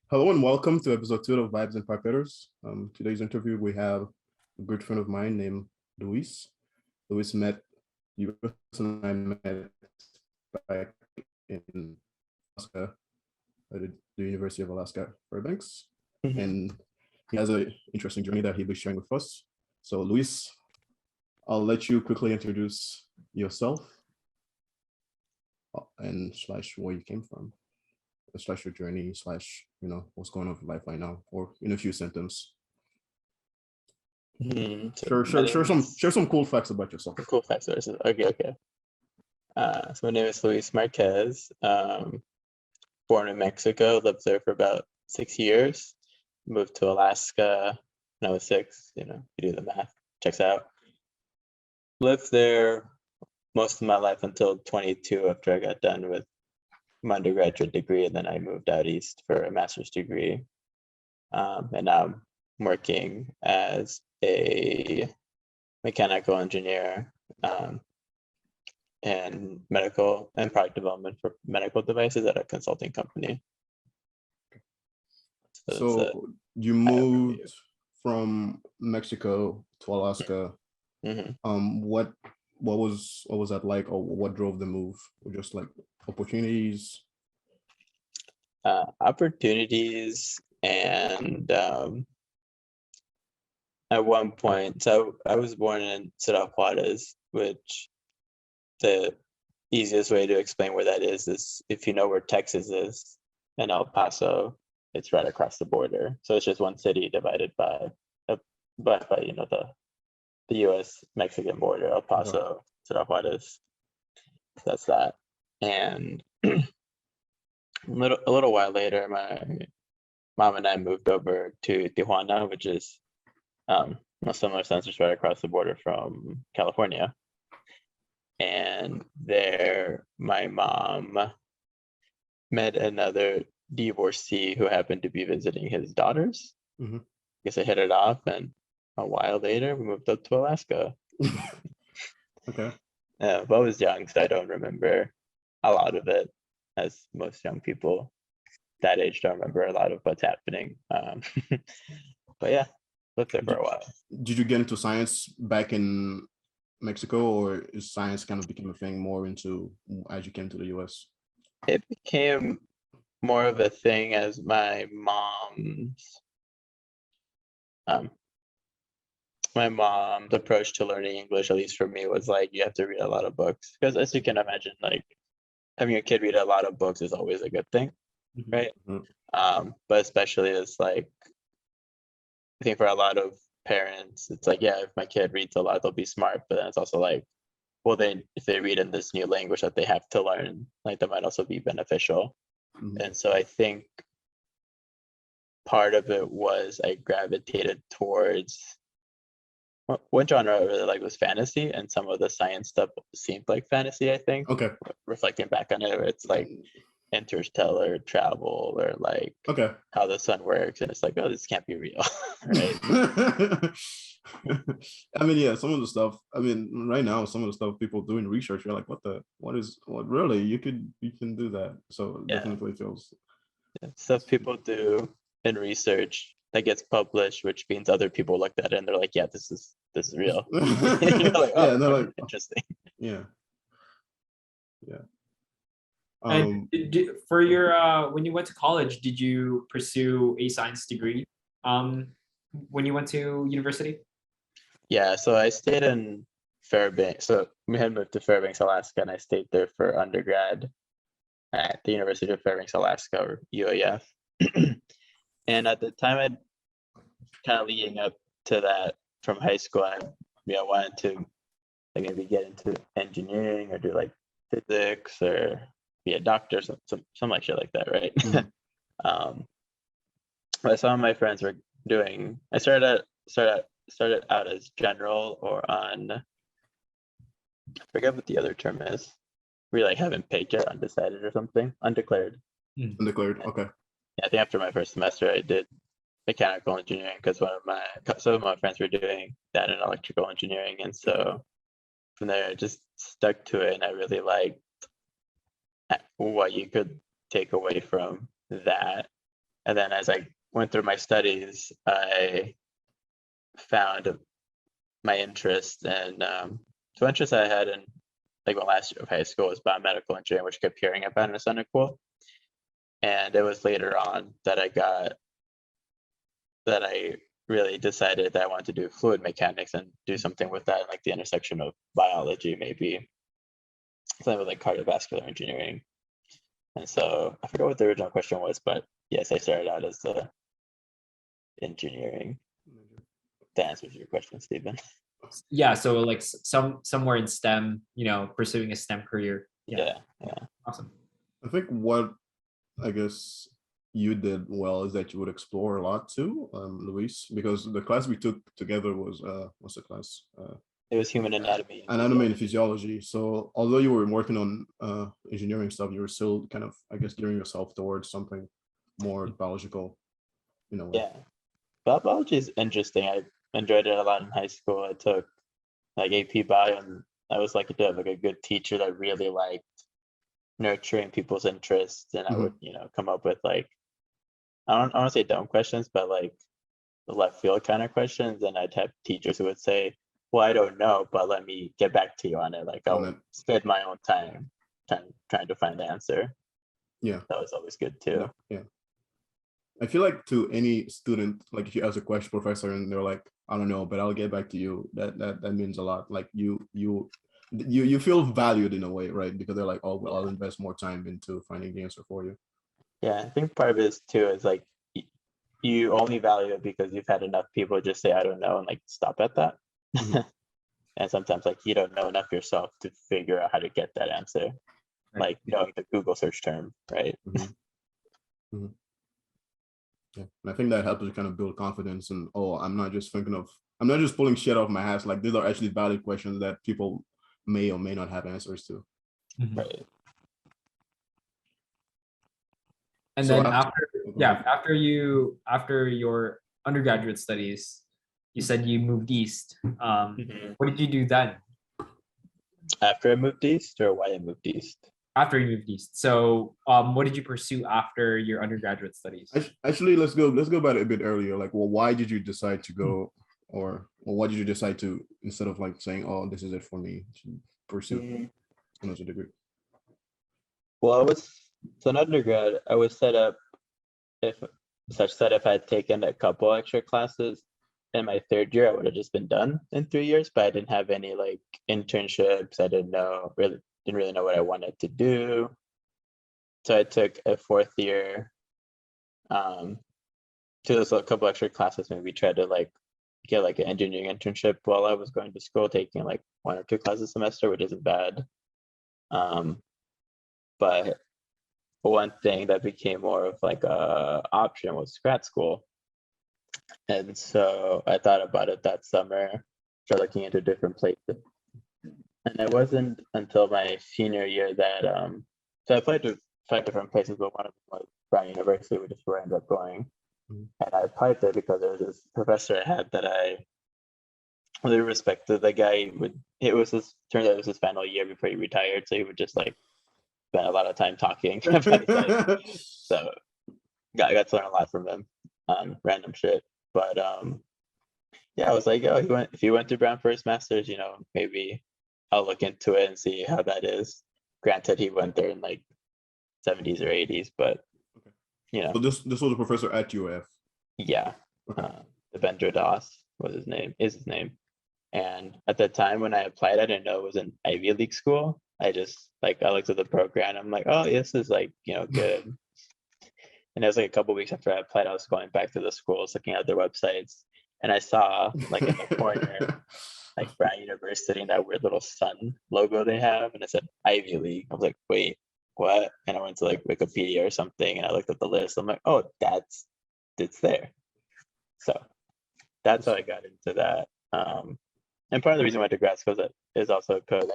Hello and welcome to episode 2 of Vibes and Pipettors. Today's interview, we have a good friend of mine named Luis. Luis met you and I met back in Alaska at the University of Alaska, Fairbanks. And he has an interesting journey that he'll be sharing with us. So Luis, I'll let you quickly introduce yourself and slash where you came from. Slash your journey, slash, what's going on with life right now, or in a few sentences. So Share some cool facts about yourself. Cool facts. Okay. So my name is Luis Marquez. Born in Mexico, lived there for about 6 years. Moved to Alaska when I was 6. You do the math, checks out. Lived there most of my life until 22, after I got done with my undergraduate degree, and then I moved out east for a master's degree. And now I'm working as a mechanical engineer and medical and product development for medical devices at a consulting company. So you moved from Mexico to Alaska. What was that like, or what drove the move? Or just like opportunities? Opportunities, and at one point, so I was born in Ciudad Juarez, which the easiest way to explain where that is if you know where Texas is and El Paso, it's right across the border. So it's just one city divided by the U.S.-Mexican border, El Paso, Ciudad Juarez. That's that. And a little while later, my mom and I moved over to Tijuana, which is a similar census right across the border from California. And there, my mom met another divorcee who happened to be visiting his daughters. I guess I hit it off, and a while later, we moved up to Alaska. Okay. But I was young, so I don't remember a lot of it, as most young people that age don't remember a lot of what's happening. But yeah, lived there for a while. Did you get into science back in Mexico, or is science kind of became a thing more into as you came to the US? It became more of a thing as my mom's approach to learning English, at least for me, was like, you have to read a lot of books, because as you can imagine, like having a kid read a lot of books is always a good thing, right? But especially as like, I think for a lot of parents, it's like, yeah, if my kid reads a lot, they'll be smart. But then it's also like, well, then if they read in this new language that they have to learn, like that might also be beneficial. And so I think part of it was I gravitated towards one genre I really liked was fantasy, and some of the science stuff seemed like fantasy, I think. Okay. Reflecting back on it, where it's like interstellar travel, or like how the sun works, and it's like, oh, this can't be real. Right? I mean, yeah, some of the stuff, right now, some of the stuff people doing research, you're like, what really, you can do that. So it definitely feels stuff people do in research that gets published, which means other people looked at it and they're like, yeah, this is real. You're like, oh, yeah, they're like, interesting. Yeah. And for your when you went to college, did you pursue a science degree when you went to university? Yeah, so I stayed in Fairbanks. So we had moved to Fairbanks, Alaska, and I stayed there for undergrad at the University of Fairbanks, Alaska, or UAF. And at the time, I'd kind of leading up to that from high school, I wanted to like maybe get into engineering or do like physics or be a doctor, some like shit like that, right? But some of my friends were doing. I started out as general, or on, I forget what the other term is. We like haven't picked yet, undecided or something, undeclared. Undeclared, okay. Yeah, I think after my first semester, I did mechanical engineering because some of my friends were doing that in electrical engineering, and so from there I just stuck to it, and I really liked what you could take away from that. And then as I went through my studies, I found my interest in two interests I had in like my last year of high school was biomedical engineering, which I kept hearing about in a Sunday school. And it was later on that I really decided that I wanted to do fluid mechanics and do something with that, like the intersection of biology, maybe something with like cardiovascular engineering. And so I forgot what the original question was, but yes, I started out as the engineering. That answers your question, Stephen. Yeah, so like somewhere in STEM, pursuing a STEM career. Yeah. Awesome. I think what I guess you did well is that you would explore a lot too, Luis, because the class we took together was what's the class? It was human anatomy. Anatomy and physiology. So although you were working on engineering stuff, you were still kind of, I guess, gearing yourself towards something more biological, Yeah, biology is interesting. I enjoyed it a lot in high school. I took like AP Bio, and I was lucky to have like a good teacher that really liked nurturing people's interests, and I would come up with like I don't want to say dumb questions, but like the left field kind of questions, and I'd have teachers who would say, well, I don't know, but let me get back to you on it. Like I'll spend my own time trying to find the answer. Yeah, that was always good too. Yeah. I feel like to any student, like if you ask a question, professor, and they're like, I don't know, but I'll get back to you. That means a lot. Like you feel valued in a way, right? Because they're like, oh, well, I'll invest more time into finding the answer for you. Yeah, I think part of it is too is like you only value it because you've had enough people just say I don't know and like stop at that. And sometimes like you don't know enough yourself to figure out how to get that answer, like knowing the Google search term, right? Yeah, and I think that helps you kind of build confidence. And I'm not just pulling shit off my ass. Like these are actually valid questions that people may or may not have answers to. Right. And so then after your undergraduate studies, you said you moved east. What did you do then? After I moved east, or why I moved east? After you moved east. So what did you pursue after your undergraduate studies? Actually, let's go back a bit earlier. Like, well, why did you decide to go, or why did you decide to, instead of like saying, oh, this is it for me, to pursue another degree? Well, in undergrad, I was set up if I had taken a couple extra classes in my third year, I would have just been done in 3 years, but I didn't have any like internships. I didn't really know what I wanted to do. So I took a fourth year to those a couple extra classes. Maybe tried to like get like an engineering internship while I was going to school, taking like 1 or 2 classes a semester, which isn't bad. But one thing that became more of like a option was grad school. And so I thought about it that summer, started looking into different places. And it wasn't until my senior year that so I applied to 5 different places, but one of them was Brown University, which is where I ended up going. And I applied there because there was this professor I had that I really respected. The guy turns out it was his final year before he retired, so he would just like spend a lot of time talking about his so I got to learn a lot from him on random shit. But yeah, I was like, oh, if he went to Brown for his master's, maybe I'll look into it and see how that is. Granted, he went there in like 70s or 80s, but So this was a professor at UF. Yeah, Devendra Das is his name. And at the time when I applied, I didn't know it was an Ivy League school. I just I looked at the program. I'm like, oh, this is like good. And it was like a couple weeks after I applied, I was going back to the schools, looking at their websites, and I saw like in the corner, like Brown University and that weird little sun logo they have, and it said Ivy League. I was like, wait, what? And I went to like Wikipedia or something, and I looked at the list. I'm like, oh, it's there. So that's how I got into that. And part of the reason I went to grad school is also because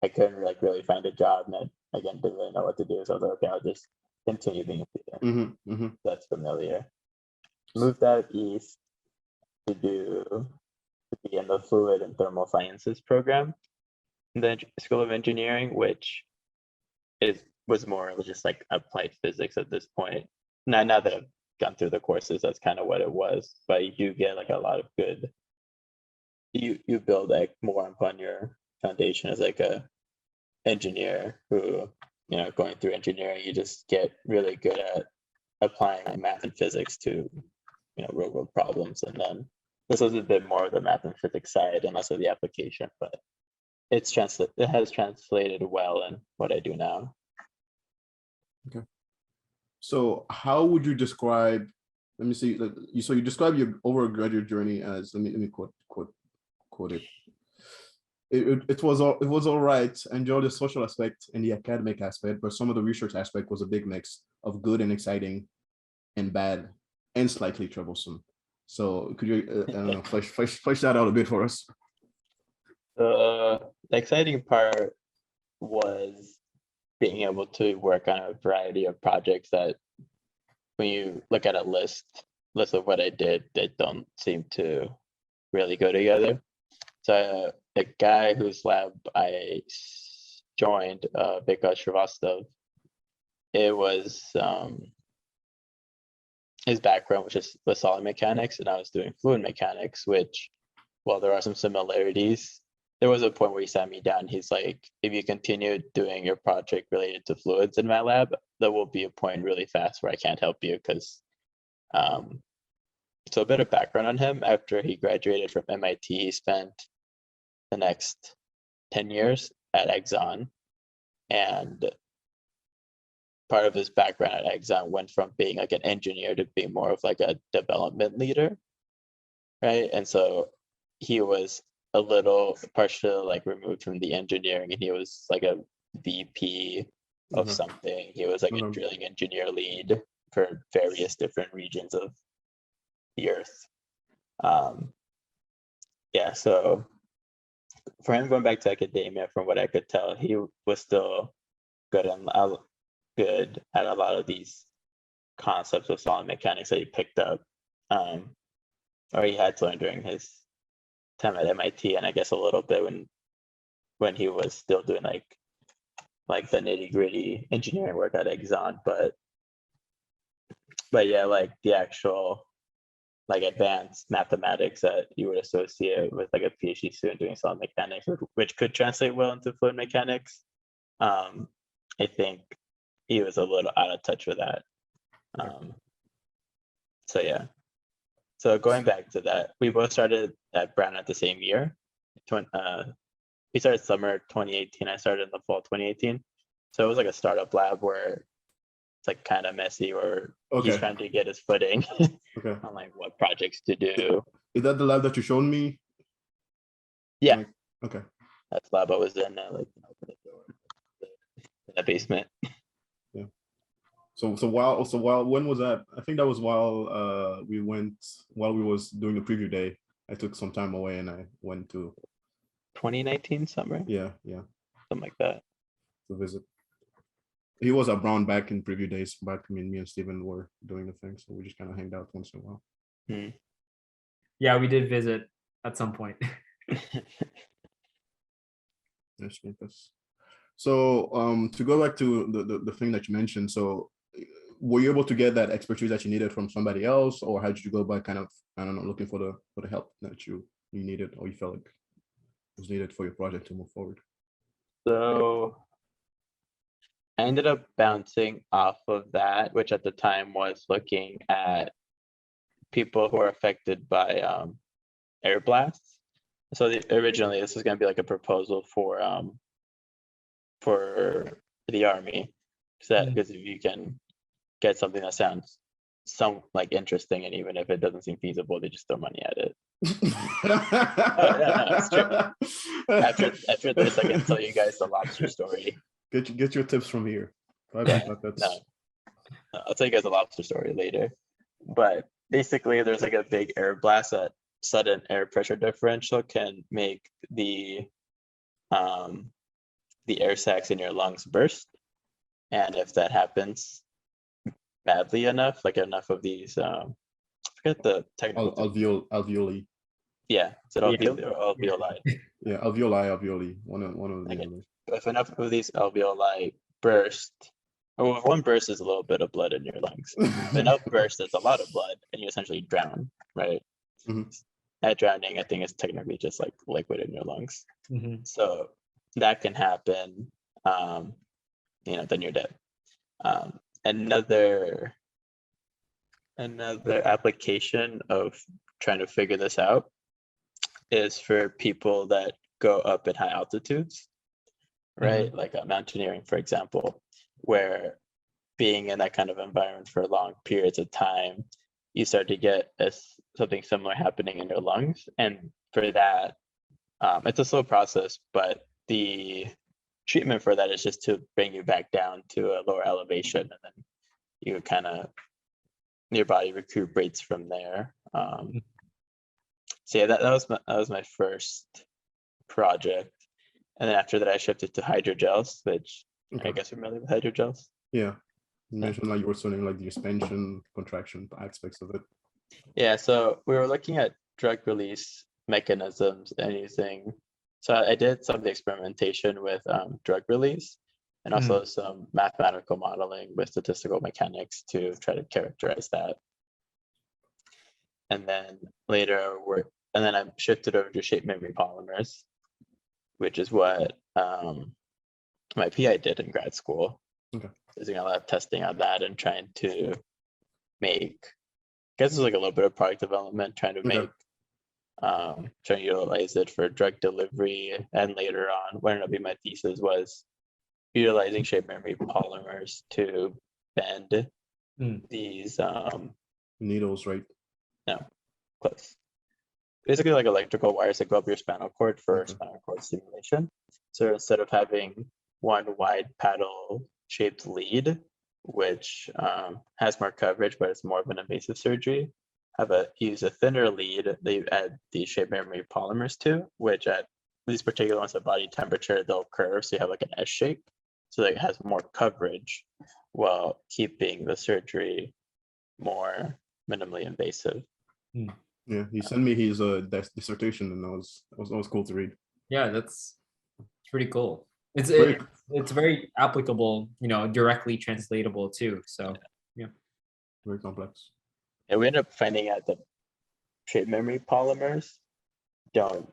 I couldn't like really find a job, and I again didn't really know what to do. So I was like, okay, I'll just continue being a student. That's familiar. Moved out east to be in the fluid and thermal sciences program in the School of Engineering, which was more just like applied physics at this point. now that I've gone through the courses, that's kind of what it was. But you do get like a lot of good. You build like more upon your foundation as like a engineer who, going through engineering, you just get really good at applying like math and physics to real world problems. And then this was a bit more of the math and physics side and also the application, but it has translated well in what I do now. Okay. So how would you describe, let me see, so you describe your overgraduate journey as, let me quote it. It was all right. I enjoyed the social aspect and the academic aspect, but some of the research aspect was a big mix of good and exciting and bad and slightly troublesome. So could you, I don't know, flesh that out a bit for us? The exciting part was being able to work on a variety of projects that when you look at a list of what I did, they don't seem to really go together. So the guy whose lab I joined, Vikas Srivastava, it was his background was solid mechanics, and I was doing fluid mechanics, which, while there are some similarities, there was a point where he sat me down. He's like, if you continue doing your project related to fluids in my lab, there will be a point really fast where I can't help you because so a bit of background on him. After he graduated from MIT, he spent the next 10 years at Exxon, and part of his background at Exxon went from being like an engineer to being more of like a development leader, right? And so he was a little partially like removed from the engineering, and he was like a VP of something. He was like a drilling engineer lead for various different regions of the earth. Yeah, so for him going back to academia, from what I could tell, he was still good at a lot of these concepts of solid mechanics that he picked up, or he had to learn during his time at MIT, and I guess a little bit when he was still doing like the nitty gritty engineering work at Exxon, but yeah, like the actual like advanced mathematics that you would associate with like a PhD student doing solid mechanics, which could translate well into fluid mechanics. I think he was a little out of touch with that. So yeah. So going back to that, we both started at Brown at the same year. We started summer 2018. I started in the fall 2018. So it was like a startup lab where it's like kind of messy, or he's trying to get his footing on like what projects to do. Is that the lab that you showed me? Yeah. Okay. That's the lab I was in, like open the door in the basement. Yeah. So while when was that? I think that was while we was doing the preview day. I took some time away and I went to 2019 summer. Yeah. Something like that. To visit. He was at Brown back in preview days. Back, me and Steven were doing the thing, so we just kind of hanged out once in a while. Yeah, we did visit at some point. So to go back to the thing that you mentioned, so were you able to get that expertise that you needed from somebody else, or how did you go about kind of, I don't know, looking for the help that you needed, or you felt like was needed for your project to move forward? So I ended up bouncing off of that, which at the time was looking at people who are affected by air blasts. So originally this was going to be like a proposal for the Army, because if you can get something that sounds like interesting, and even if it doesn't seem feasible, they just throw money at it. No, it's true. After this, I can tell you guys the lobster story. Get your tips from here. No, I'll tell you guys the lobster story later. But basically, there's like a big air blast that sudden air pressure differential can make the air sacs in your lungs burst, and if that happens badly enough, like enough of these, I forget the technical alveoli. Yeah, is it alveoli or alveoli? Yeah, alveoli. One of the if enough of these alveoli burst, Well, one burst is a little bit of blood in your lungs. Enough burst is a lot of blood, and you essentially drown, right? Mhm. That drowning, I think, is technically just like liquid in your lungs. Mhm. So that can happen. Then you're dead. Another application of trying to figure this out is for people that go up at high altitudes, right? Like mountaineering, for example, where being in that kind of environment for long periods of time, you start to get something similar happening in your lungs. And for that, it's a slow process, but the treatment for that is just to bring you back down to a lower elevation, and then you kind of, your body recuperates from there. So yeah, that was my first project. And then after that, I shifted to hydrogels, which I guess you're familiar with hydrogels. Yeah. You mentioned like you were studying like the expansion, contraction aspects of it. Yeah, so we were looking at drug release mechanisms and using, so I did some of the experimentation with drug release and also some mathematical modeling with statistical mechanics to try to characterize that. And then later I shifted over to shape memory polymers, which is what my PI did in grad school. Okay. Doing a lot of testing on that and trying to make, I guess it's like a little bit of product development, trying to make, trying to utilize it for drug delivery. And later on, what ended up being my thesis was utilizing shape memory polymers to bend these needles, right? No, close. Basically like electrical wires that go up your spinal cord for spinal cord stimulation. So instead of having one wide paddle shaped lead, which has more coverage, but it's more of an invasive surgery, use a thinner lead that you add the shape memory polymers to, which at these particular ones at body temperature, they'll curve. So you have like an S shape, so that it has more coverage while keeping the surgery more minimally invasive. Yeah, he sent me his dissertation, and it was cool to read. Yeah, that's pretty cool. It's very applicable, directly translatable too. So yeah, very complex. And we ended up finding out that shape memory polymers don't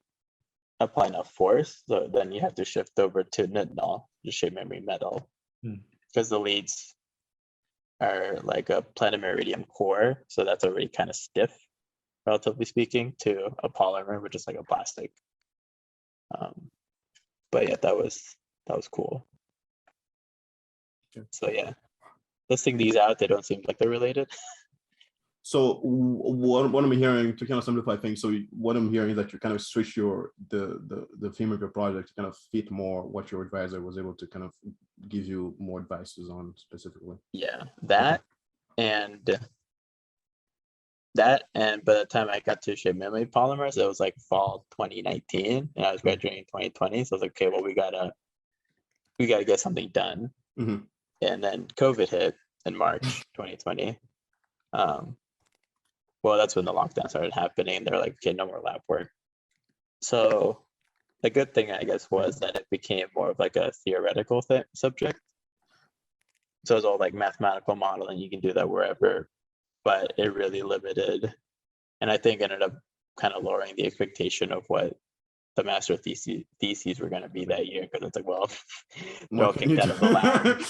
apply enough force, so then you have to shift over to nitinol, the shape memory metal, because the leads are like a platinum iridium core, so that's already kind of stiff, relatively speaking, to a polymer, which is like a plastic. But yeah, that was cool. So yeah, listing these out, they don't seem like they're related. So what I'm hearing, to kind of simplify things, so what I'm hearing is that you kind of switch the theme of your project to kind of fit more what your advisor was able to kind of give you more advices on specifically. Yeah, and by the time I got to shape memory polymers, it was like fall 2019, and I was graduating in 2020. So I was like, okay, well, we gotta get something done. And then COVID hit in March 2020. Well, that's when the lockdown started happening. They're like, okay, no more lab work. So the good thing, I guess, was that it became more of like a theoretical subject. So it's all like mathematical modeling. You can do that wherever, but it really limited, and I think ended up kind of lowering the expectation of what the master theses were going to be that year, because it's like, well, they're all kicked out of the lab.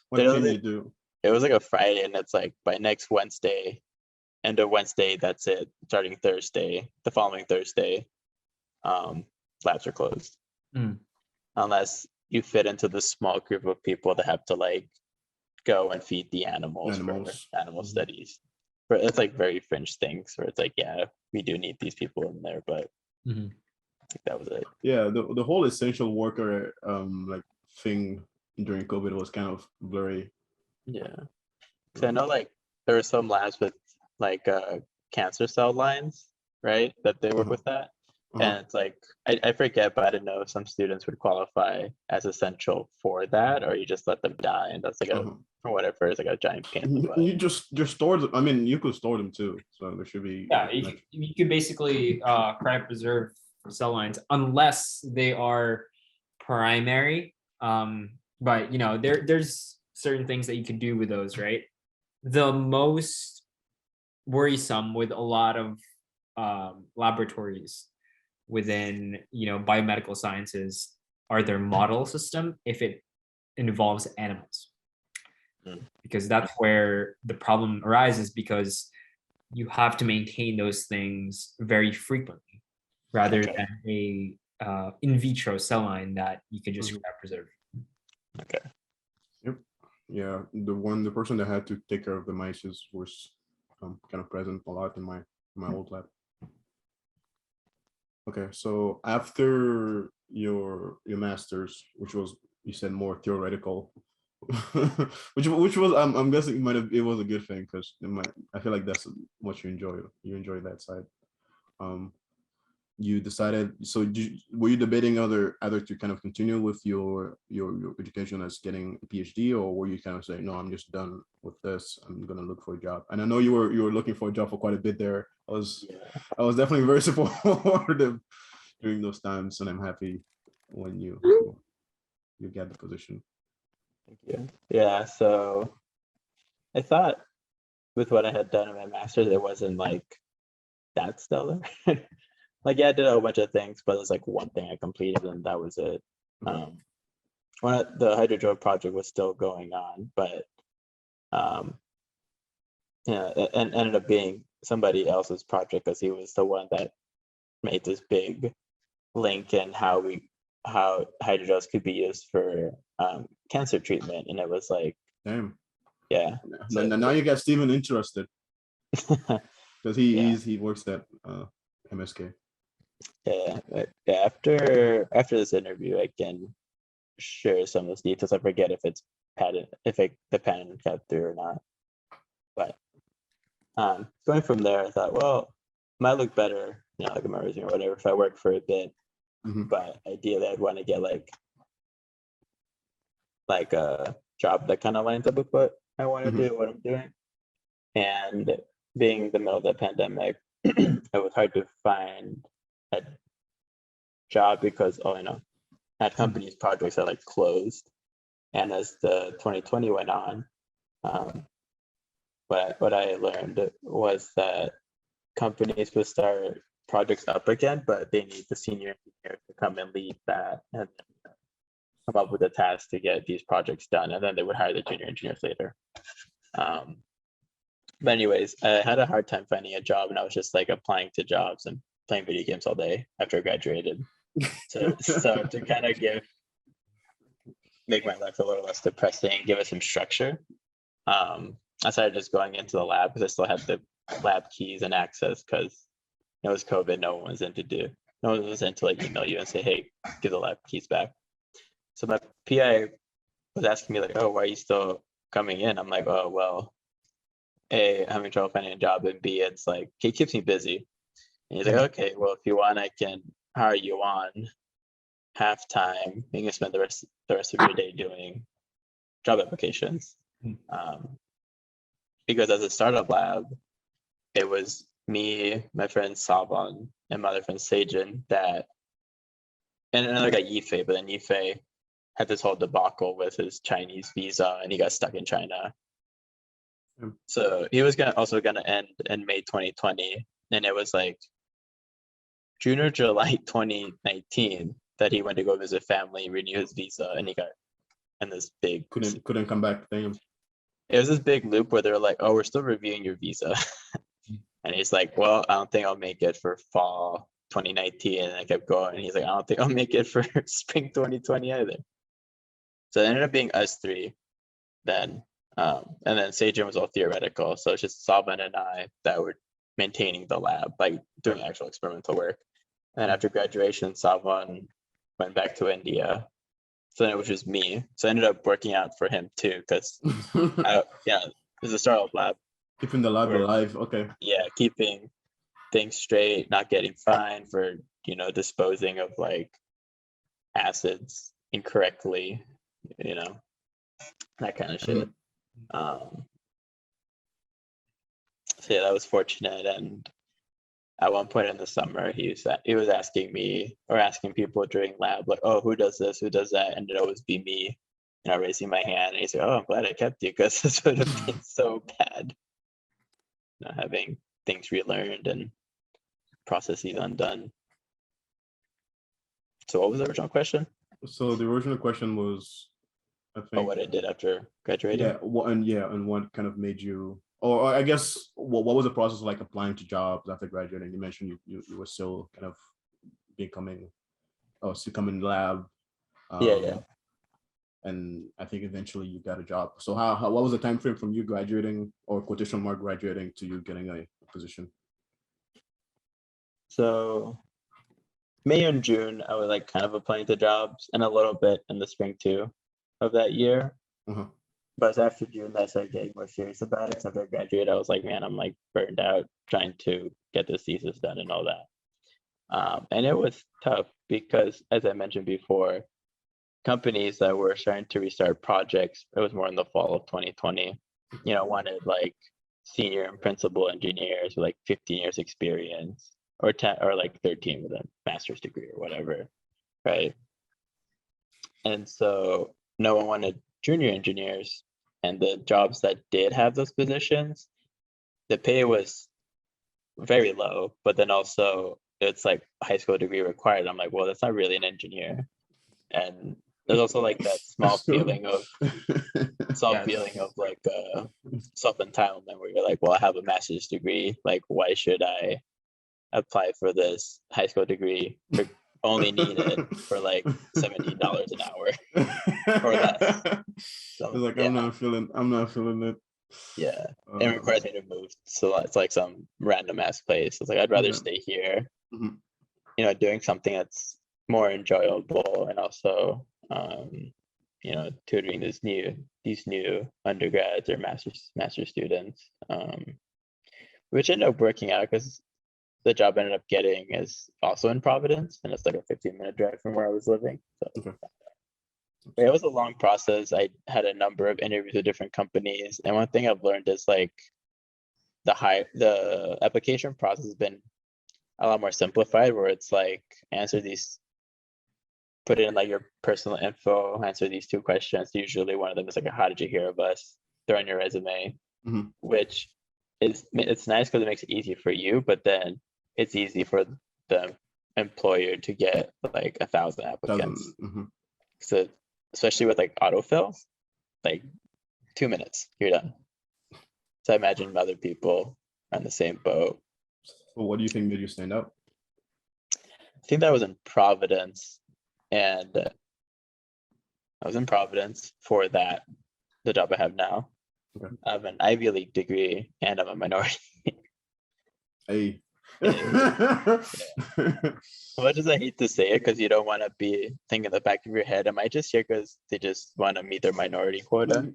What can you do? It was like a Friday, and it's like by next Wednesday, end of Wednesday, that's it. Starting Thursday, the following Thursday, labs are closed. Unless you fit into the small group of people that have to like go and feed the animals. For animal studies. But it's like very fringe things where it's like, yeah, we do need these people in there, but I think that was it. Yeah, the whole essential worker like thing during COVID was kind of blurry. Yeah, because I know like there were some labs with like cancer cell lines, right? That they work with that. And it's like, I forget, but I didn't know if some students would qualify as essential for that, or you just let them die, and that's like or whatever, it's like a giant pain. You just store them. I mean, you could store them too, so there should be. Yeah, you could basically cryopreserve cell lines unless they are primary. But there's certain things that you could do with those, right? The most worrisome with a lot of laboratories within, biomedical sciences are their model system if it involves animals. Because that's where the problem arises, because you have to maintain those things very frequently rather than a in vitro cell line that you can just preserve. Okay. Yep. Yeah, the person that had to take care of the mice was kind of present a lot in my old lab. Okay, so after your master's, which was, you said, more theoretical, which was I'm guessing it was a good thing, because I feel like that's what you enjoy. You enjoy that side. You decided, so were you debating either to kind of continue with your education as getting a PhD, or were you kind of saying, no, I'm just done with this, I'm gonna look for a job? And I know you were looking for a job for quite a bit there. I was definitely very supportive during those times, and I'm happy when you get the position. Thank you. Yeah, so I thought with what I had done in my master's, it wasn't like that stellar. Like, yeah, I did a whole bunch of things, but there's like one thing I completed, and that was it. The hydrogel project was still going on, but it ended up being somebody else's project, because he was the one that made this big link in how hydrogels could be used for cancer treatment, and it was like, damn. Yeah. So now you got Steven interested, because he works at MSK. Yeah. After this interview, I can share some of those details. I forget if it's the patent got through or not. But going from there, I thought, well, might look better, like a resume or whatever, if I work for a bit. But ideally, I'd want to get like a job that kind of lines up with what I want to do, what I'm doing. And being the middle of the pandemic, it was hard to find a job, because at companies, projects are like closed. And as the 2020 went on, what I learned was that companies would start projects up again, but they need the senior engineer to come and lead that and come up with a task to get these projects done, and then they would hire the junior engineers later. But anyways, I had a hard time finding a job, and I was just like applying to jobs and playing video games all day after I graduated. So to kind of make my life a little less depressing, give it some structure, I started just going into the lab, because I still had the lab keys and access, because it was COVID. No one was into like email you and say, hey, give the lab keys back. So my PI was asking me like, oh, why are you still coming in? I'm like, oh, well, A, I'm having trouble finding a job, and B, it's like, it keeps me busy. And he's like, okay, well, if you want, I can hire you on half-time. You can spend the rest of your day doing job applications. Because as a startup lab, it was me, my friend Savan, and my other friend Sajin, and another guy, Yifei, but then Yifei had this whole debacle with his Chinese visa, and he got stuck in China. So he was also gonna end in May 2020, and it was like June or July 2019 that he went to go visit family, renew his visa, and he got in this big couldn't come back. Damn. It was this big loop where they're like, oh, we're still reviewing your visa. And he's like, well, I don't think I'll make it for fall 2019. And I kept going. And he's like, I don't think I'll make it for spring 2020 either. So it ended up being us three then. And then Sajin was all theoretical. So it's just Salman and I that were maintaining the lab, like doing actual experimental work. And then after graduation, Salman went back to India. So then it was just me. So I ended up working out for him too, because it's a startup lab. Keeping the lab alive. Okay. Yeah, keeping things straight, not getting fined for disposing of like acids incorrectly, that kind of shit. So yeah, that was fortunate. And at one point in the summer, he was asking me, or asking people during lab, like, oh, who does this, who does that, and it'd always be me. raising my hand, and he's like, "Oh, I'm glad I kept you because this would have been so bad, not having things relearned and processes undone." So what was the original question? So the original question was, I think, What I did after graduating? and what kind of made you, or I guess, what was the process like applying to jobs after graduating? You mentioned you were still kind of still coming in lab. Yeah. And I think eventually you got a job. So what was the time frame from you graduating, or quotation mark graduating, to you getting a position? So May and June, I was like kind of applying to jobs, and a little bit in the spring too of that year. Uh-huh. But it's after June that I started getting more serious about it. So after I graduated, I was like, man, I'm like burned out trying to get this thesis done and all that. And it was tough because, as I mentioned before, companies that were starting to restart projects, it was more in the fall of 2020, wanted like senior and principal engineers with like 15 years experience, or 10 or like 13 with a master's degree or whatever, right? And so no one wanted junior engineers, and the jobs that did have those positions, the pay was very low, but then also it's like high school degree required. I'm like, well, that's not really an engineer. And there's also like that small feeling of like self-entitlement, where you're like, well, I have a master's degree, like why should I apply for this high school degree, only need it for like $17 an hour or less. So it's like, yeah. I'm not feeling it. Yeah. It requires me to move, so it's like some random ass place. It's like, I'd rather stay here, doing something that's more enjoyable, and also tutoring these new undergrads or master students, which ended up working out because the job I ended up getting is also in Providence, and it's like a 15-minute drive from where I was living. So okay. It was a long process. I had a number of interviews with different companies, and one thing I've learned is like the application process has been a lot more simplified, where it's like put in like your personal info, answer these 2 questions. Usually one of them is like, how did you hear of us? Throw in your resume, which it's nice because it makes it easy for you, but then it's easy for the employer to get like 1,000 applicants. So especially with like autofill, like 2 minutes, you're done. So I imagine other people are on the same boat. Well, what do you think made you stand out? I think that was in Providence, and I was in Providence for the job I have now. Okay. I have an Ivy League degree, and I'm a minority. Hey. Much as I hate to say it, because you don't want to be thinking in the back of your head, am I just here because they just want to meet their minority quota?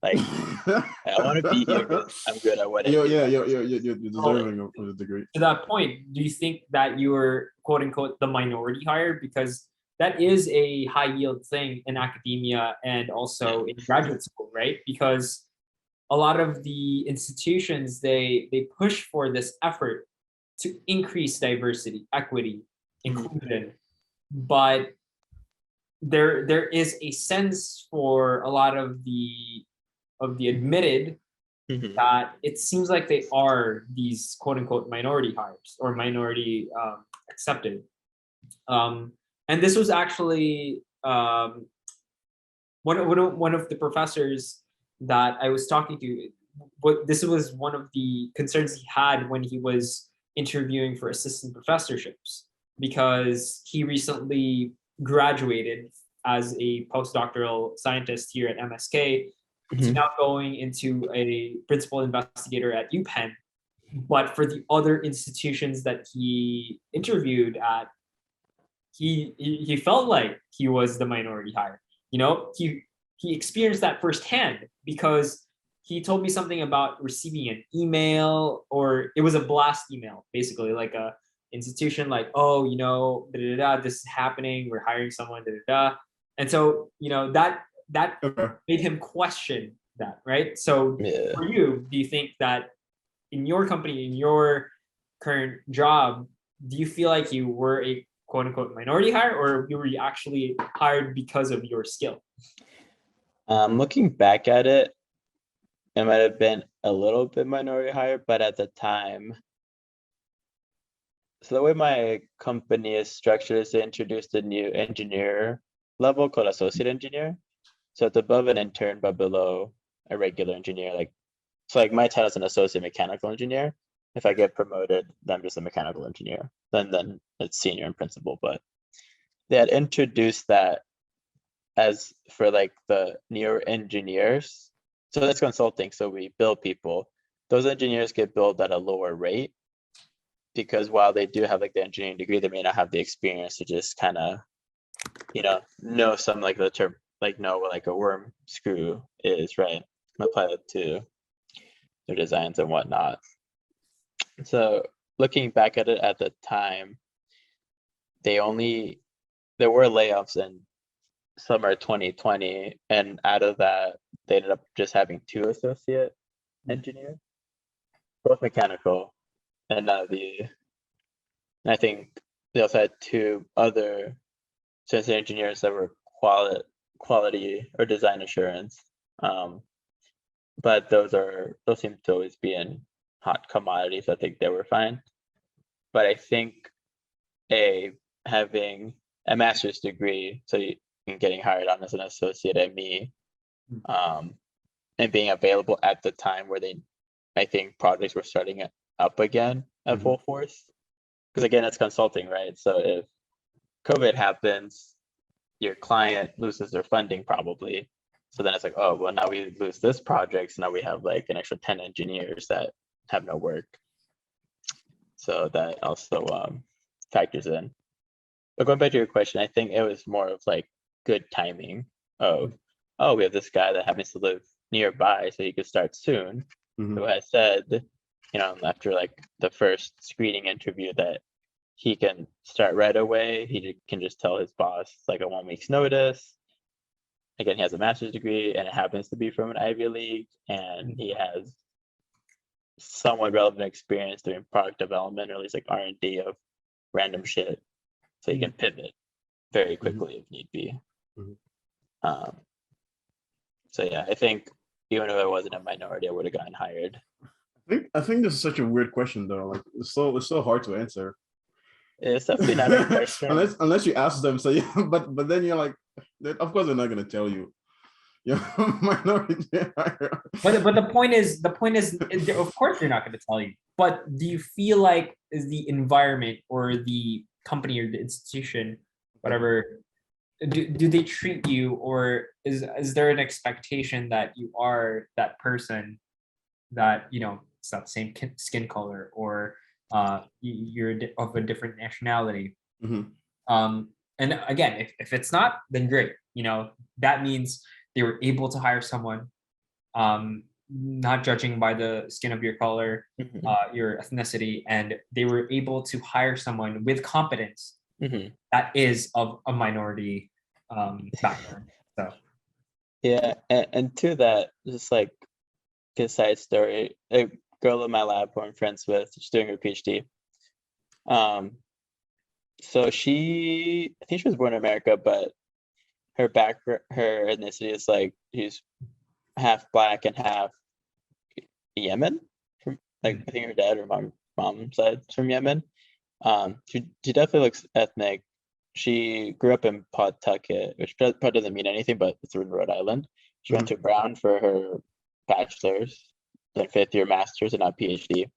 Like, I want to be here because I'm good at what I do. You're deserving of the degree. To that point, do you think that you were quote unquote the minority hire? Because that is a high yield thing in academia and also in graduate school, right? Because a lot of the institutions, they push for this effort to increase diversity, equity, inclusion, but there is a sense for a lot of the admitted that it seems like they are these quote unquote minority hires or minority accepted. And this was actually one of the professors that I was talking to. This was one of the concerns he had when he was interviewing for assistant professorships, because he recently graduated as a postdoctoral scientist here at MSK. He's now going into a principal investigator at UPenn. But for the other institutions that he interviewed at, he felt like he was the minority hire. He experienced that firsthand, because he told me something about receiving an email, or it was a blast email, basically like a institution like, oh, this is happening, we're hiring someone, and so that made him question that, right? So for you, do you think that in your company, in your current job, do you feel like you were a quote unquote minority hire, or you were actually hired because of your skill? Looking back at it, it might have been a little bit minority hire, but at the time, so the way my company is structured is they introduced a new engineer level called associate engineer. So it's above an intern, but below a regular engineer. So my title is an associate mechanical engineer. If I get promoted, then I'm just a mechanical engineer. Then it's senior and principal. But they had introduced that as for the newer engineers. So that's consulting. So we build people. Those engineers get billed at a lower rate because while they do have the engineering degree, they may not have the experience to just kind of, know some the term, know what a worm screw is, right? Apply that to their designs and whatnot. So looking back at it at the time, there were layoffs in summer 2020, and out of that, they ended up just having 2 associate engineers, both mechanical, and I think they also had 2 other associate engineers that were quality or design assurance. But those seem to always be in hot commodities. I think they were fine. But I think having a master's degree, so getting hired on as an associate at me, and being available at the time where I think projects were starting up again at full force. Because again, it's consulting, right? So if COVID happens, your client loses their funding probably. So then it's oh, well, now we lose this project. So now we have an extra 10 engineers that have no work. So that also factors in. But going back to your question, I think it was more of good timing of, oh, we have this guy that happens to live nearby, so he could start soon. So I said, after the first screening interview that he can start right away. He can just tell his boss a 1 week's notice. Again, he has a master's degree and it happens to be from an Ivy League, and he has somewhat relevant experience doing product development, or at least R&D of random shit. So he can pivot very quickly if need be. So yeah, I think even if I wasn't a minority, I would have gotten hired. I think this is such a weird question though. It's so hard to answer. It's definitely not a question. unless you ask them. So yeah, but then you're of course they're not gonna tell you. Minority. But the point is, of course they're not going to tell you. But do you feel is the environment or the company or the institution, whatever, do they treat you, or is there an expectation that you are that person that it's that same skin color, or you're of a different nationality? And again, if it's not, then great. That means they were able to hire someone, not judging by the skin of your color, your ethnicity, and they were able to hire someone with competence that is of a minority background. So yeah, and to that, just a side story, a girl in my lab who I'm friends with, she's doing her PhD. So I think she was born in America, but her ethnicity is she's half black and half Yemen. I think her dad or mom's side is from Yemen. She definitely looks ethnic. She grew up in Pawtucket, which probably doesn't mean anything, but it's in Rhode Island. She went to Brown for her bachelor's, then 5th year master's, and now PhD.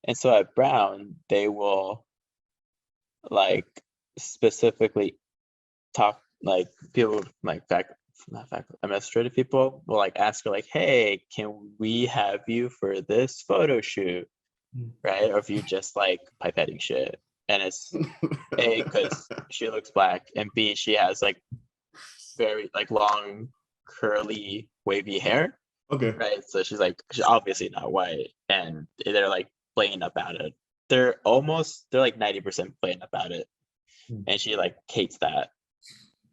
And so at Brown, they will specifically talk people administrative people will ask her hey, can we have you for this photo shoot, right? Or if you just pipetting shit, and it's A, because she looks black, and B, she has very long curly wavy hair. Okay. Right. So she's obviously not white, and they're blatant about it. They're 90% blatant about it, and she hates that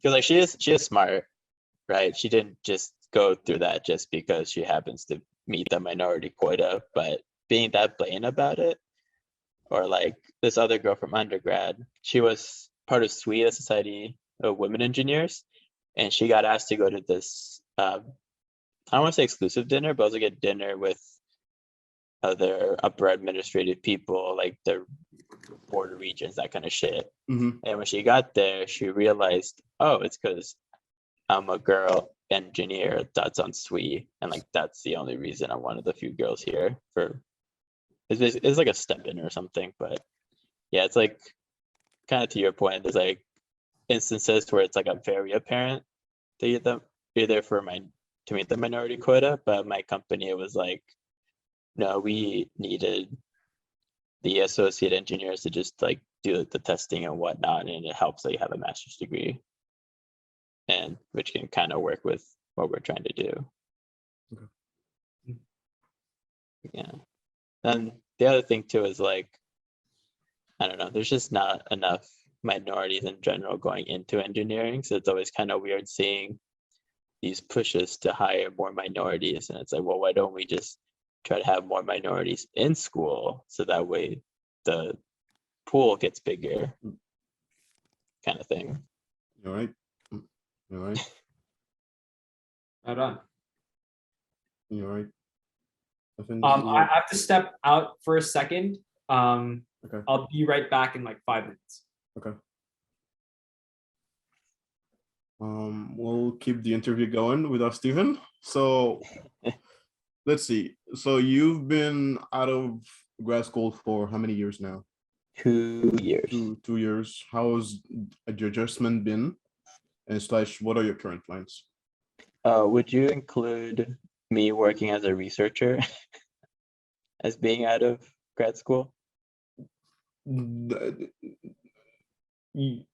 because she is smart, right? She didn't just go through that just because she happens to meet the minority quota, but being that blatant about it, or this other girl from undergrad, she was part of SWE, the Society of Women Engineers, and she got asked to go to this I don't want to say exclusive dinner, but also get dinner with other upper administrative people, like the border regions, that kind of shit. Mm-hmm. And when she got there, she realized, oh, it's because I'm a girl engineer that's on SWE, and like that's the only reason I'm one of the few girls here. For it's like a step in or something, but yeah, it's like kind of to your point. There's like instances where it's like a very apparent that you're there for to meet the minority quota, but my company, it was like, no, we needed the associate engineers to just like do the testing and whatnot, and it helps that you have a master's degree, and which can kind of work with what we're trying to do. Okay. Yeah. And the other thing too is like, I don't know, there's just not enough minorities in general going into engineering, so it's always kind of weird seeing these pushes to hire more minorities, and it's like, well, why don't we just try to have more minorities in school so that way the pool gets bigger, kind of thing. All right. All right. Right on. All right. I think I have to step out for a second. Okay. I'll be right back in like 5 minutes. Okay. We'll keep the interview going without Stephen. So let's see. So you've been out of grad school for how many years now? 2 years. 2 years. How's your adjustment been? And slash, what are your current plans? Would you include me working as a researcher as being out of grad school?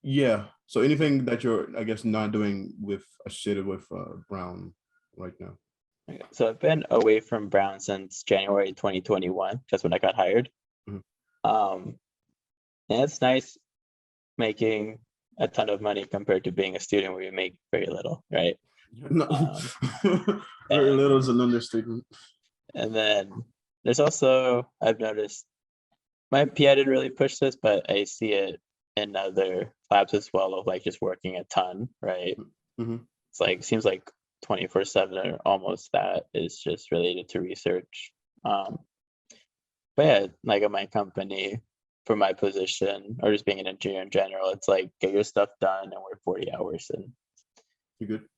Yeah. So anything that you're, I guess, not doing with associated with Brown right now. Okay, so I've been away from Brown since January 2021. That's when I got hired. Mhm. And it's nice making a ton of money compared to being a student where you make very little, right? No, very little is an understatement. And then there's also, I've noticed, my PI didn't really push this, but I see it in other labs as well, of like just working a ton, right? Mhm. It's like, seems like 24/7 or almost that is just related to research. But yeah, like at my company, for my position, or just being an engineer in general, it's like get your stuff done and work 40 hours, and You good?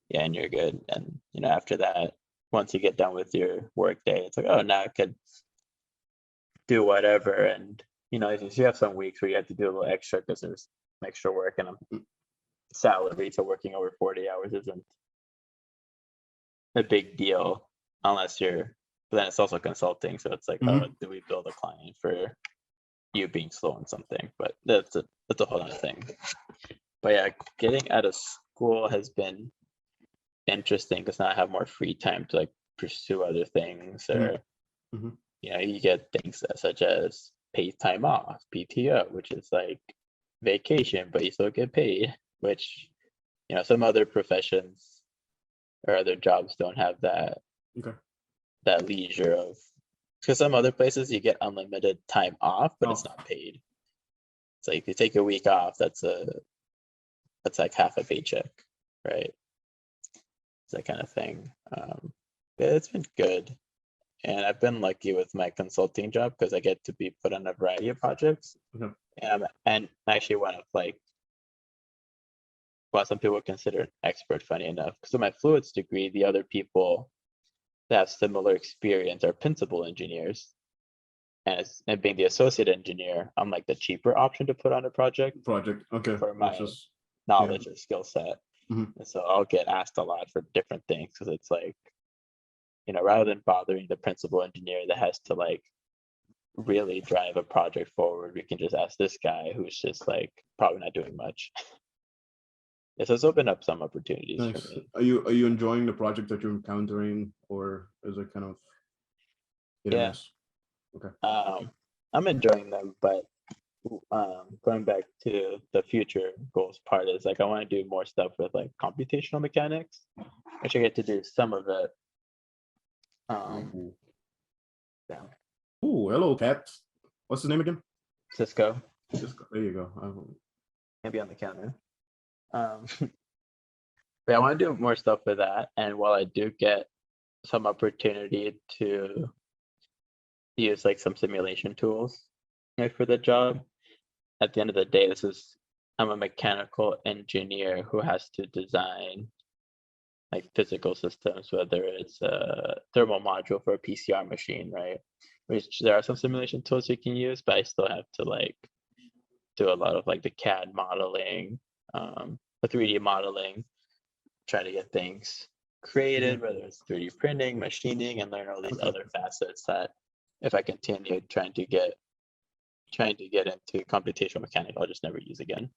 yeah, and you're good. And you know, after that, once you get done with your work day, it's like, oh, now I could do whatever. And you know, if you have some weeks where you have to do a little extra because there's some extra work, and I'm salary, so working over 40 hours isn't a big deal unless you're, but then it's also consulting, so it's like, oh, do we build a client for you being slow on something? But that's a whole other thing. But yeah, getting out of school has been interesting because now I have more free time to like pursue other things, or Mhm. you know, you get things such as paid time off, PTO, which is like vacation, but you still get paid, which, you know, some other professions or other jobs don't have that. Okay. That leisure of, because some other places you get unlimited time off, but it's not paid. It's like if you take a week off, that's like half a paycheck, right? It's that kind of thing. But it's been good, and I've been lucky with my consulting job because I get to be put on a variety of projects. Okay. And actually one of like what some people consider an expert, funny enough. So my fluids degree, the other people that have similar experience are principal engineers. And being the associate engineer, I'm like the cheaper option to put on a project Okay. for my knowledge or skill set. Mhm. And so I'll get asked a lot for different things because it's like, you know, rather than bothering the principal engineer that has to like really drive a project forward, we can just ask this guy who's just like probably not doing much. Yeah, so it's opened up some opportunities Nice. for me. Are you enjoying the project that you're encountering, or is it kind of hit or Yeah. miss? Okay. I'm enjoying them, but going back to the future goals part is like I want to do more stuff with like computational mechanics, which I get to do some of it. Yeah. Oh, hello, cat. What's his name again? Cisco, Cisco. There you go. maybe on the counter. But I want to do more stuff with that. And while I do get some opportunity to use like some simulation tools like for the job, at the end of the day, I'm a mechanical engineer who has to design like physical systems, whether it's a thermal module for a PCR machine, right? Which there are some simulation tools you can use, but I still have to like do a lot of like the CAD modeling, the 3D modeling, try to get things created, whether it's 3D printing, machining, and learn all these other facets that if I continue trying to get into computational mechanics, I'll just never use again.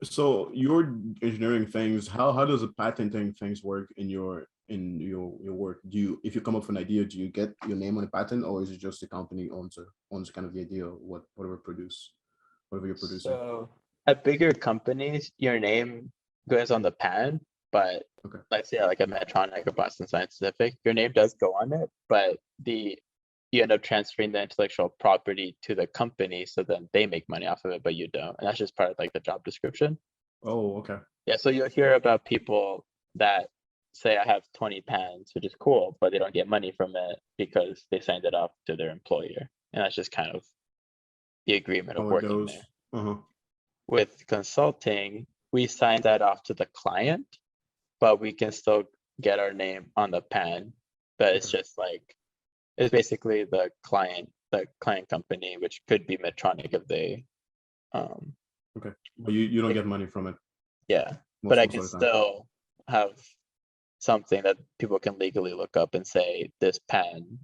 So your engineering things, how does the patenting things work in your work? If you come up with an idea, do you get your name on the patent, or is it just the company owns kind of the idea of whatever you're producing? So at bigger companies, your name goes on the patent, but let's say like a Medtronic or Boston Scientific, your name does go on it, but you end up transferring the intellectual property to the company, so then they make money off of it, but you don't. And that's just part of like the job description. Oh, okay. Yeah, so you'll hear about people that say I have 20 patents, which is cool, but they don't get money from it because they signed it off to their employer. And that's just kind of the agreement of working there. With consulting, we sign that off to the client, but we can still get our name on the patent. But it's just like, it's basically the client company, which could be Medtronic if they but you don't get money from it. Yeah, but I can still have something that people can legally look up and say this pen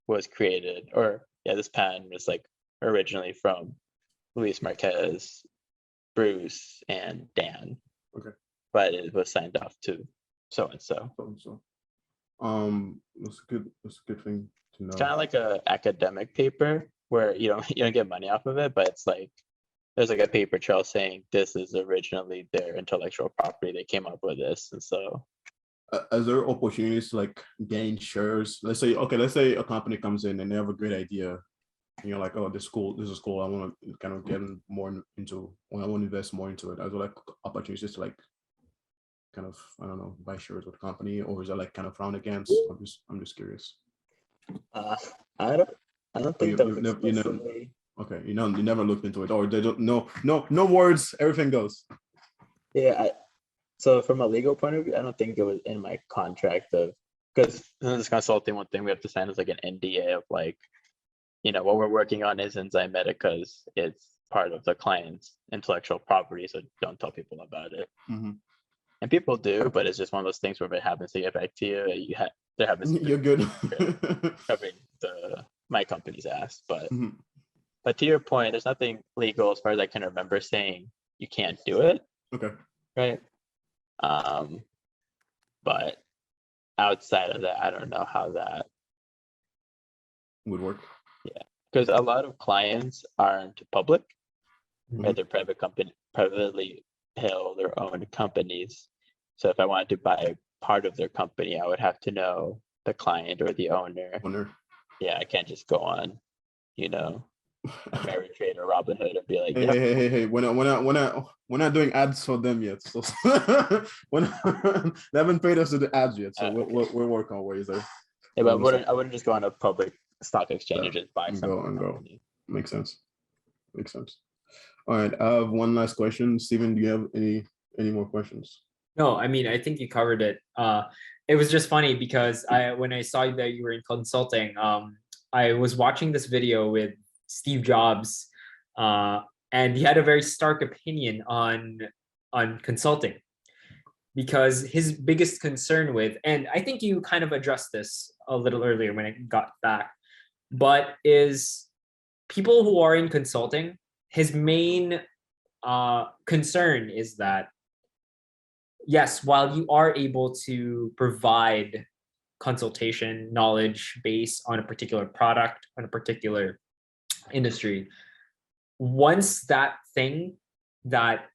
was created, or this pen was like originally from Luis Marquez, Bruce, and Dan. But it was signed off to so and so. That's a good thing to know. It's kind of like a academic paper where you don't get money off of it, but it's like there's like a paper trail saying this is originally their intellectual property. They came up with this, and so. Is there opportunities to like gain shares? Let's say a company comes in and they have a great idea, and you're like, oh, this is cool. I want to kind of get more into, I want to invest more into it. Are there like opportunities to like kind of, I don't know, buy shares with the company, or is that like kind of frowned against? I'm just curious. I don't think okay, you never looked into it, or they don't. No words. Everything goes. Yeah. So from a legal point of view, I don't think it was in my contract because in this consulting, one thing we have to sign is like an NDA of like, what we're working on is in Zymedica's. It's part of the client's intellectual property, so don't tell people about it. And people do, but it's just one of those things where if it happens to get back to you, there happens to be you're good covering my company's ass. But to your point, there's nothing legal as far as I can remember saying you can't do it. Okay. Right. But outside of that, I don't know how that would work. Yeah, because a lot of clients aren't public, right? They're privately held or owned companies. So if I wanted to buy part of their company, I would have to know the client or the owner. Yeah, I can't just go on, Ameritrade or Robinhood and be like, hey, we're not doing ads for them yet. So they haven't paid us to the ads yet. So we're working on ways there. Yeah, but I wouldn't just go on a public stock exchange and just buy something. And go. Makes sense. All right, I have one last question. Steven, do you have any more questions? No, I mean, I think you covered it. It was just funny because when I saw that you were in consulting, I was watching this video with Steve Jobs, and he had a very stark opinion on consulting, because his biggest concern with, and I think you kind of addressed this a little earlier when I got back, but is people who are in consulting, his main concern is that, yes, while you are able to provide consultation knowledge base on a particular product, on a particular industry, once that thing that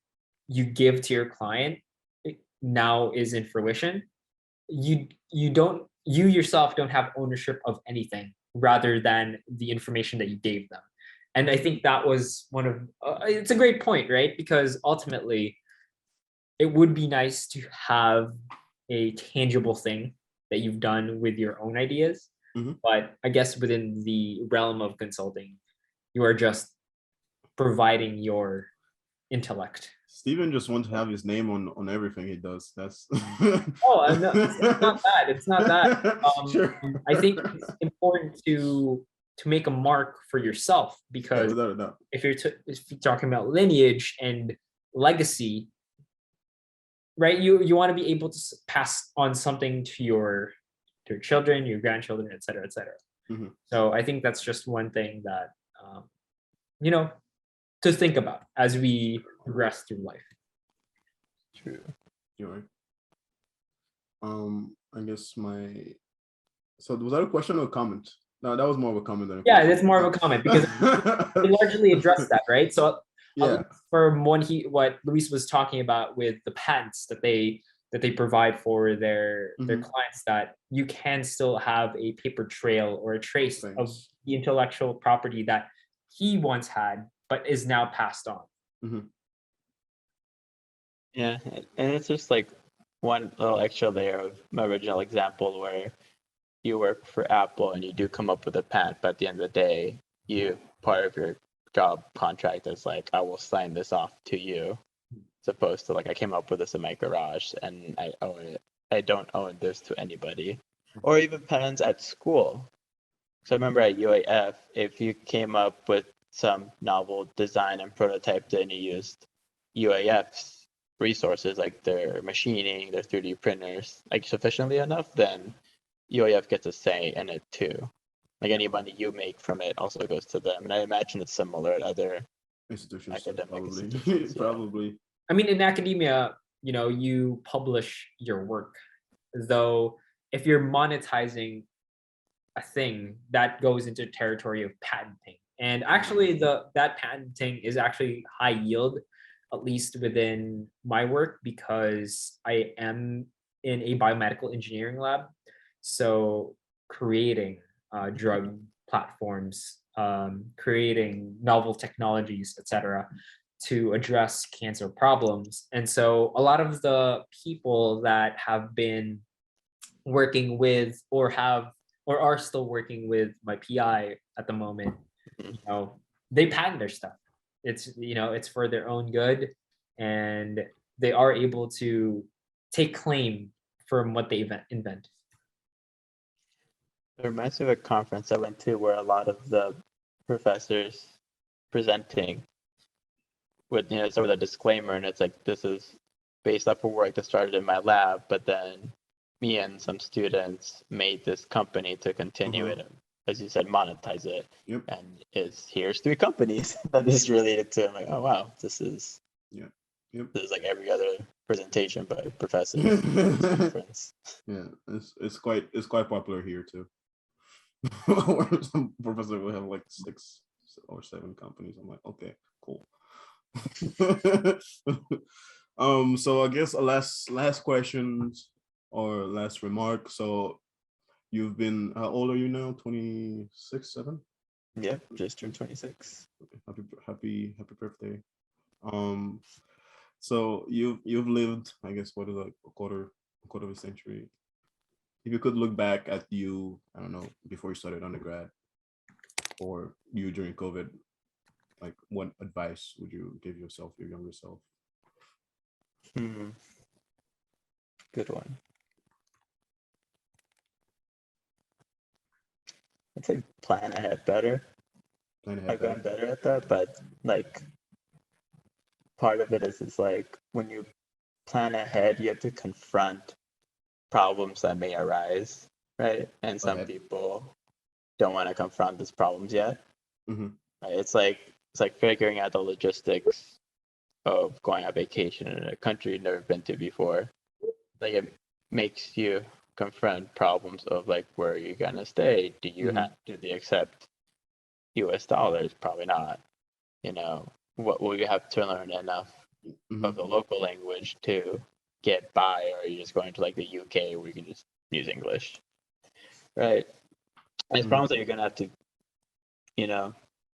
you give to your client now is in fruition, you yourself don't have ownership of anything rather than the information that you gave them. And I think that was one of it's a great point, right? Because ultimately it would be nice to have a tangible thing that you've done with your own ideas. Mhm. But I guess within the realm of consulting, you are just providing your intellect. Steven just wants to have his name on everything he does. That's Oh, no, it's not that. It's not that. Sure. I think it's important to make a mark for yourself, Yeah, because without a doubt. if you're talking about lineage and legacy, right? You want to be able to pass on something to your children, your grandchildren, et cetera, et cetera. Mhm. So I think that's just one thing that you know, to think about as we progress through life. True. You're right. I guess so was that a question or a comment? No, that was more of a comment than a Yeah, question. that's more of a comment, because we largely addressed that, right? So Yeah. from what Luis was talking about with the patents that they provide for their Mhm. clients, that you can still have a paper trail or a trace of Thanks. the intellectual property that he once had but is now passed on. Mhm. Yeah, and it's just like one little extra layer of my original example where you work for Apple and you do come up with a patent, but at the end of the day, part of your job contract is like, I will sign this off to you, as opposed to like I came up with this in my garage and I own it. I don't own this to anybody. Or even patents at school. So I remember at UAF, if you came up with some novel design and prototyped it and you used UAF's resources like their machining, their 3D printers, like sufficiently enough, then UAF gets a say in it too. Like any money you make from it also goes to them. And I imagine it's similar at other Institutions, academic probably. institutions. Yeah. Probably. I mean, in academia, you publish your work, though if you're monetizing a thing, that goes into territory of patenting. And actually that patenting is actually high yield, at least within my work, because I am in a biomedical engineering lab. So creating drug platforms, creating novel technologies, etc., to address cancer problems. And so a lot of the people that have been working with or are still working with my PI at the moment, they patent their stuff. It's for their own good, and they are able to take claim from what they invent. It reminds me of a conference I went to where a lot of the professors presenting with sort of a disclaimer, and it's like, this is based off of work that started in my lab, but then me and some students made this company to continue it, as you said, monetize it. Yep. And here's 3 companies that is related to. I'm like, oh wow, this is this is like every other presentation by professors conference. Yeah, it's quite popular here too. Some professor will have like 6 or 7 companies. I'm like, okay, cool. So I guess a last questions or last remark. So you've been, how old are you now? 26, 7? Yeah, just turned 26. Happy birthday. So you've lived, I guess, what is like a quarter of a century. If you could look back at you, I don't know, before you started undergrad or you during COVID, like what advice would you give yourself, your younger self? Good one. I'd say plan ahead better. I've gotten better at that, but like part of it is like when you plan ahead, you have to confront problems that may arise, right? And some people don't want to confront these problems yet. Mm-hmm. Right? It's like figuring out the logistics of going on vacation in a country you've never been to before. Like it makes you confront problems of like, where are you gonna stay? Do they accept US dollars? Probably not. What will you have to learn enough of the local language to get by, or are you just going to like the UK where you can just use English? Right. And it's problems that you're gonna have to,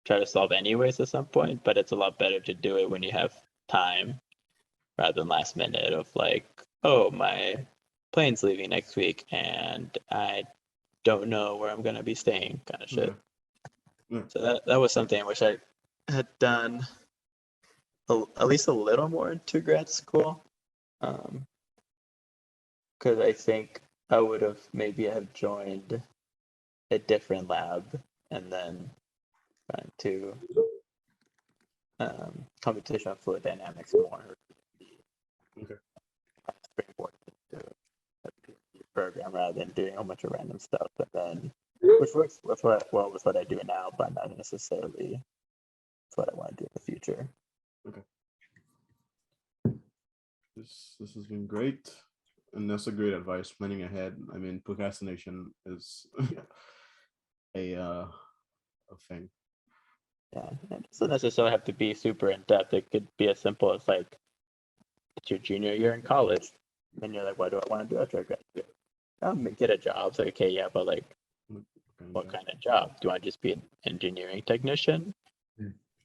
try to solve anyways at some point, but it's a lot better to do it when you have time rather than last minute of like, oh, my plane's leaving next week and I don't know where I'm gonna be staying, kind of shit. Yeah. So that was something I wish I had done at least a little more into grad school. Because I think I would have maybe have joined a different lab and then gone to computational fluid dynamics more. Okay. Springboard into a PhD program rather than doing a whole bunch of random stuff, and then which works with what I do now, but not necessarily what I want to do in the future. Okay. This has been great, and that's a great advice. Planning ahead. I mean, procrastination is a thing. Yeah, it doesn't necessarily have to be super in depth. It could be as simple as like it's your junior year in college, and you're like, what do I want to do after I graduate? Get a job. It's like, okay, yeah, but like, what kind of job? Do you want to just be an engineering technician?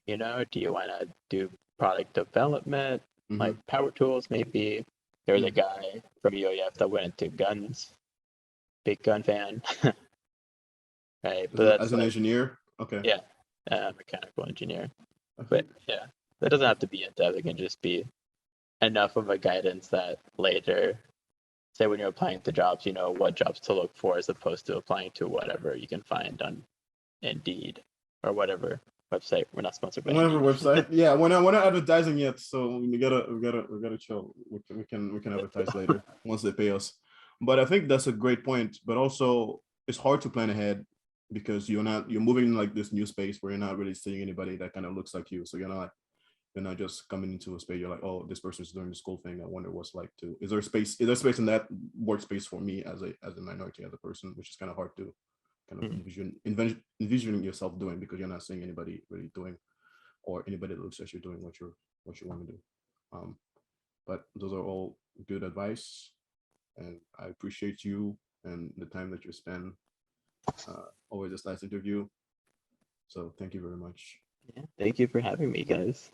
You know, do you want to do product development, like power tools? Maybe there's a guy from UAF that went into guns, big gun fan, right? But that's as an like, engineer. Okay. yeah, mechanical engineer. But yeah, that doesn't have to be in depth. It can just be enough of a guidance that later, say when you're applying to jobs, you know what jobs to look for as opposed to applying to whatever you can find on Indeed or whatever website. We're not sponsored by Whatever Indeed. website. Yeah, we're not advertising yet, so we gotta chill. We can advertise later once they pay us. But I think that's a great point. But also, it's hard to plan ahead because you're moving in like this new space where you're not really seeing anybody that kind of looks like you. So you're not just coming into a space. You're like, oh, this person's doing this cool thing. I wonder what's like to. Is there space in that workspace for me as a minority, as a person, which is kind of hard to kind of envisioning yourself doing because you're not seeing anybody really doing, or anybody that looks like you're doing what you want to do. But those are all good advice, and I appreciate you and the time that you spend. Always this nice interview. So thank you very much. Yeah, thank you for having me, guys.